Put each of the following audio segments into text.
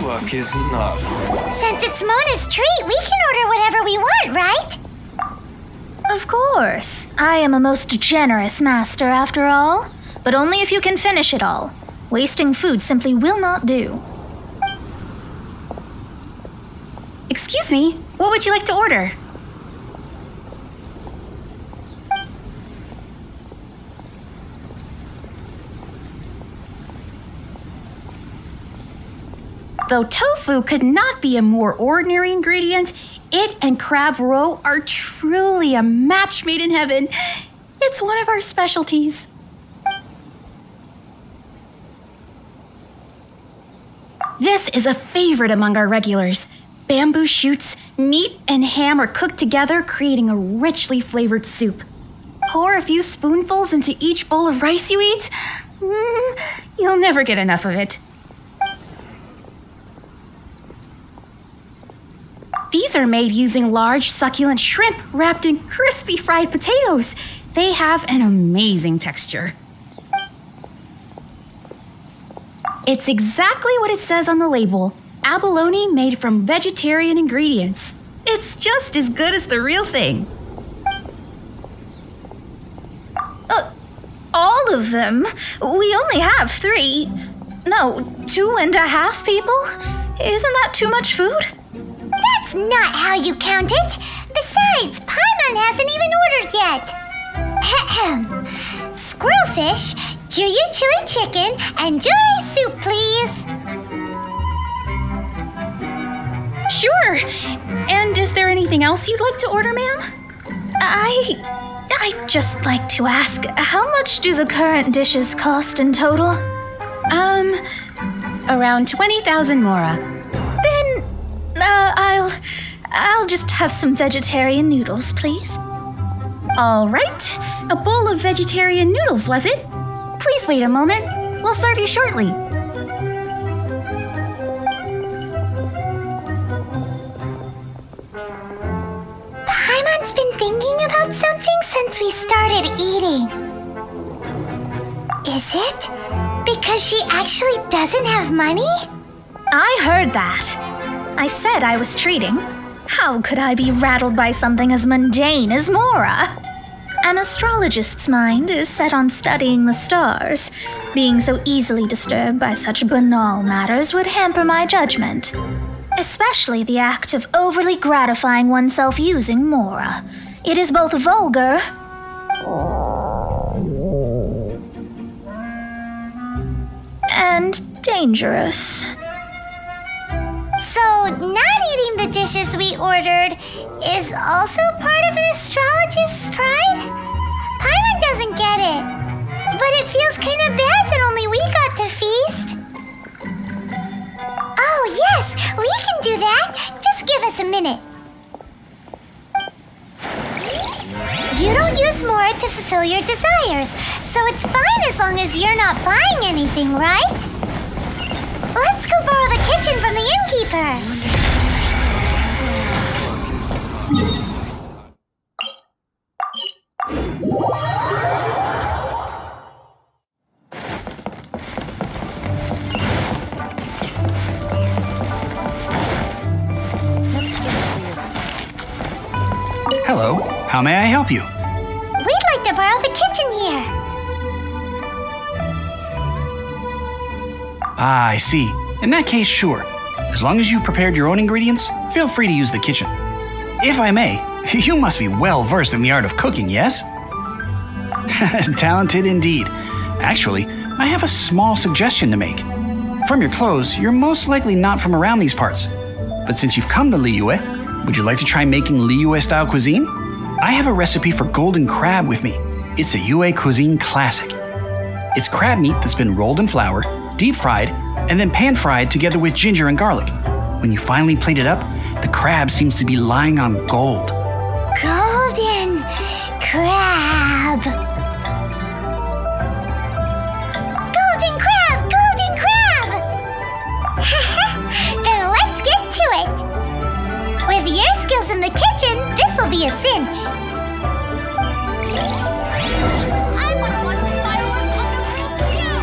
luck is not. Since it's Mona's treat, we can order whatever we want, right? Of course. I am a most generous master, after all. But only if you can finish it all. Wasting food simply will not do. Excuse me, what would you like to order? Though tofu could not be a more ordinary ingredient, it and crab roe are truly a match made in heaven. It's one of our specialties. This is a favorite among our regulars. Bamboo shoots, meat, and ham are cooked together, creating a richly flavored soup. Pour a few spoonfuls into each bowl of rice you eat. You'll never get enough of it. These are made using large, succulent shrimp wrapped in crispy fried potatoes. They have an amazing texture. It's exactly what it says on the label. Abalone made from vegetarian ingredients. It's just as good as the real thing. All of them? We only have 3. No, 2.5 people? Isn't that too much food? That's not how you count it. Besides, Paimon hasn't even ordered yet. Squirrelfish, Juyu chili chicken, and jewelry soup, please. Sure. And is there anything else you'd like to order, ma'am? I'd just like to ask, how much do the current dishes cost in total? Around 20,000 mora. Then, I'll just have some vegetarian noodles, please. All right. A bowl of vegetarian noodles, was it? Please wait a moment. We'll serve you shortly. Paimon's been thinking about something since we started eating. Is it because she actually doesn't have money? I heard that. I said I was treating. How could I be rattled by something as mundane as Mora? An astrologist's mind is set on studying the stars. Being so easily disturbed by such banal matters would hamper my judgment. Especially the act of overly gratifying oneself using Mora. It is both vulgar and dangerous. So, not eating the dishes we ordered is also part of an astrologist's pride? Paimon doesn't get it. But it feels kind of bad that only we got to feast. Oh, yes, we can do that. Just give us a minute. You don't use Mora to fulfill your desires, so it's fine as long as you're not buying anything, right? Let's go borrow the kitchen from the innkeeper. Hello, how may I help you? We'd like to borrow the kitchen here. Ah, I see. In that case, sure. As long as you've prepared your own ingredients, feel free to use the kitchen. If I may, you must be well versed in the art of cooking, yes? Talented indeed. Actually, I have a small suggestion to make. From your clothes, you're most likely not from around these parts. But since you've come to Liyue, would you like to try making Liyue-style cuisine? I have a recipe for golden crab with me. It's a Yue cuisine classic. It's crab meat that's been rolled in flour, deep fried, and then pan fried together with ginger and garlic. When you finally plate it up, the crab seems to be lying on gold. Golden crab. Golden crab! Golden crab! Then let's get to it. With your skills in the kitchen, this'll be a cinch. I want to watch the fireworks on the roof too!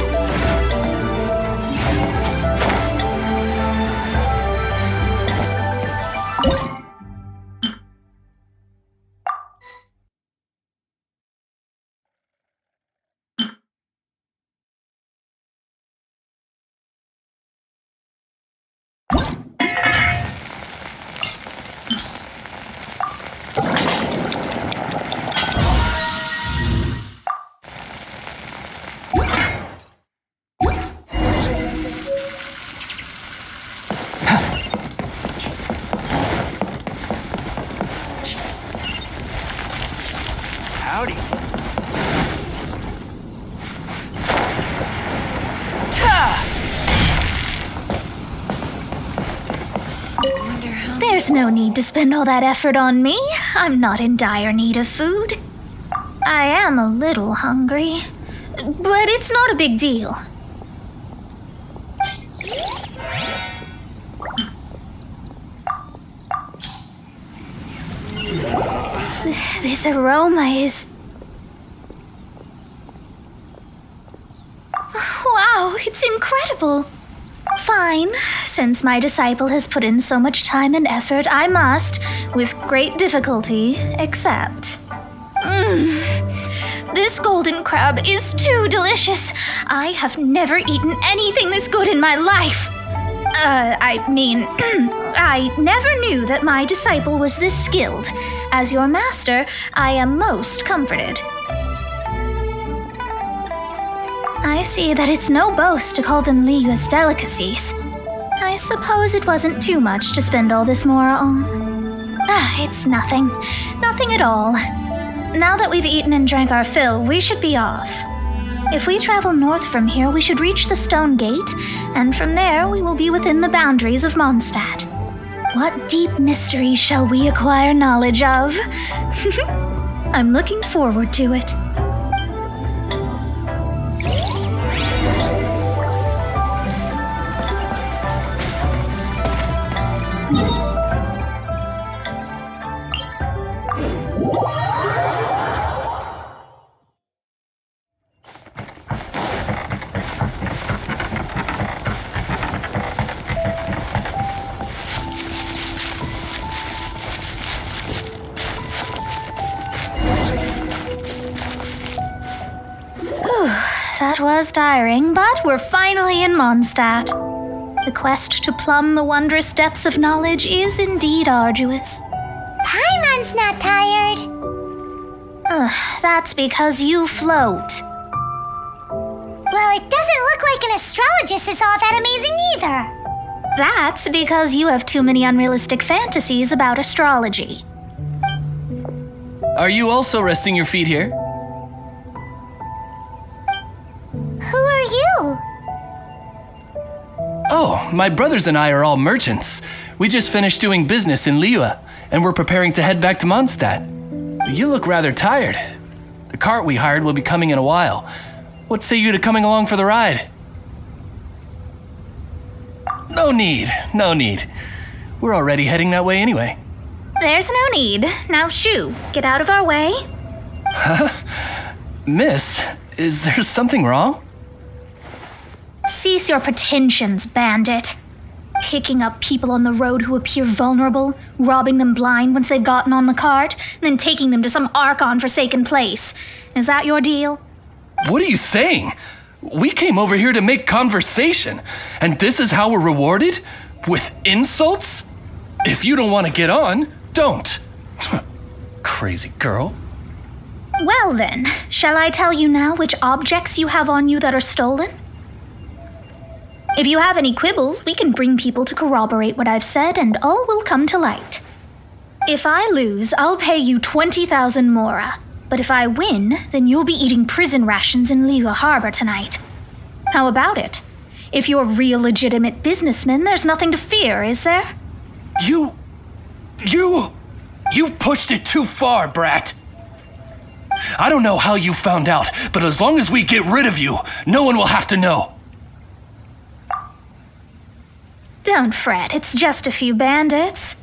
There's no need to spend all that effort on me. I'm not in dire need of food. I am a little hungry, but it's not a big deal. This aroma is... Wow, it's incredible. Fine. Since my disciple has put in so much time and effort, I must, with great difficulty, accept. This golden crab is too delicious. I have never eaten anything this good in my life. I never knew that my disciple was this skilled. As your master, I am most comforted. I see that it's no boast to call them Liyue's delicacies. I suppose it wasn't too much to spend all this mora on. It's nothing. Nothing at all. Now that we've eaten and drank our fill, we should be off. If we travel north from here, we should reach the stone gate, and from there we will be within the boundaries of Mondstadt. What deep mysteries shall we acquire knowledge of? I'm looking forward to it. That was tiring, but we're finally in Mondstadt. The quest to plumb the wondrous depths of knowledge is indeed arduous. Paimon's not tired. That's because you float. Well, it doesn't look like an astrologist is all that amazing either. That's because you have too many unrealistic fantasies about astrology. Are you also resting your feet here? Who are you? Oh, my brothers and I are all merchants. We just finished doing business in Liyue, and we're preparing to head back to Mondstadt. You look rather tired. The cart we hired will be coming in a while. What say you to coming along for the ride? No need. We're already heading that way anyway. There's no need. Now shoo, get out of our way. Miss, is there something wrong? Cease your pretensions, bandit. Picking up people on the road who appear vulnerable, robbing them blind once they've gotten on the cart, and then taking them to some Archon-forsaken place. Is that your deal? What are you saying? We came over here to make conversation, and this is how we're rewarded? With insults? If you don't want to get on, don't. Crazy girl. Well then, shall I tell you now which objects you have on you that are stolen? If you have any quibbles, we can bring people to corroborate what I've said, and all will come to light. If I lose, I'll pay you 20,000 mora. But if I win, then you'll be eating prison rations in Liyue Harbor tonight. How about it? If you're real legitimate businessmen, there's nothing to fear, is there? You pushed it too far, brat. I don't know how you found out, but as long as we get rid of you, no one will have to know. Don't fret, it's just a few bandits.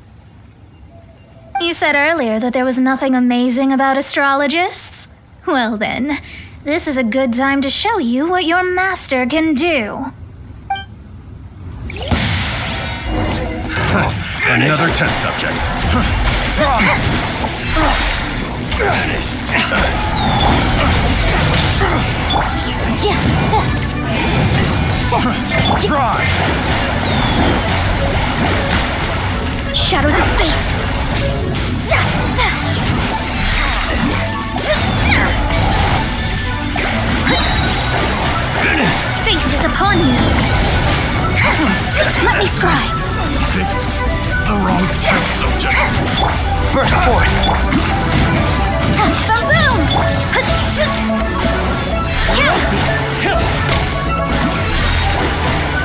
You said earlier that there was nothing amazing about astrologists? Well then, this is a good time to show you what your master can do. Another test subject. Try. Shadows of fate! Fate is upon you! Let me scry! The wrong test subject. Burst forth. Boom!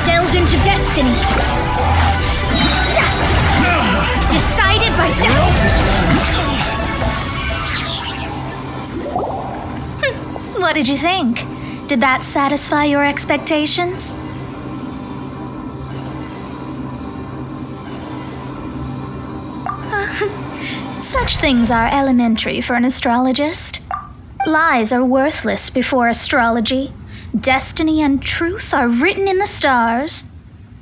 Delve into destiny! guided by destiny. What did you think? Did that satisfy your expectations? Such things are elementary for an astrologist. Lies are worthless before astrology. Destiny and truth are written in the stars.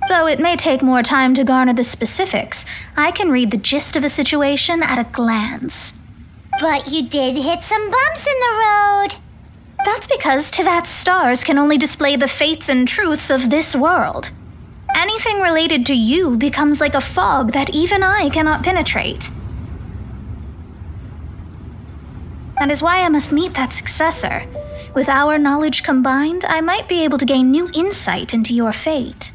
Though it may take more time to garner the specifics, I can read the gist of a situation at a glance. But you did hit some bumps in the road. That's because Tevat's stars can only display the fates and truths of this world. Anything related to you becomes like a fog that even I cannot penetrate. That is why I must meet that successor. With our knowledge combined, I might be able to gain new insight into your fate.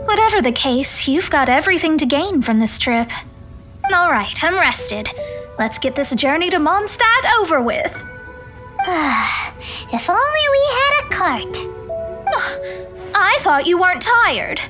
Whatever the case, you've got everything to gain from this trip. All right, I'm rested. Let's get this journey to Mondstadt over with. If only we had a cart. I thought you weren't tired.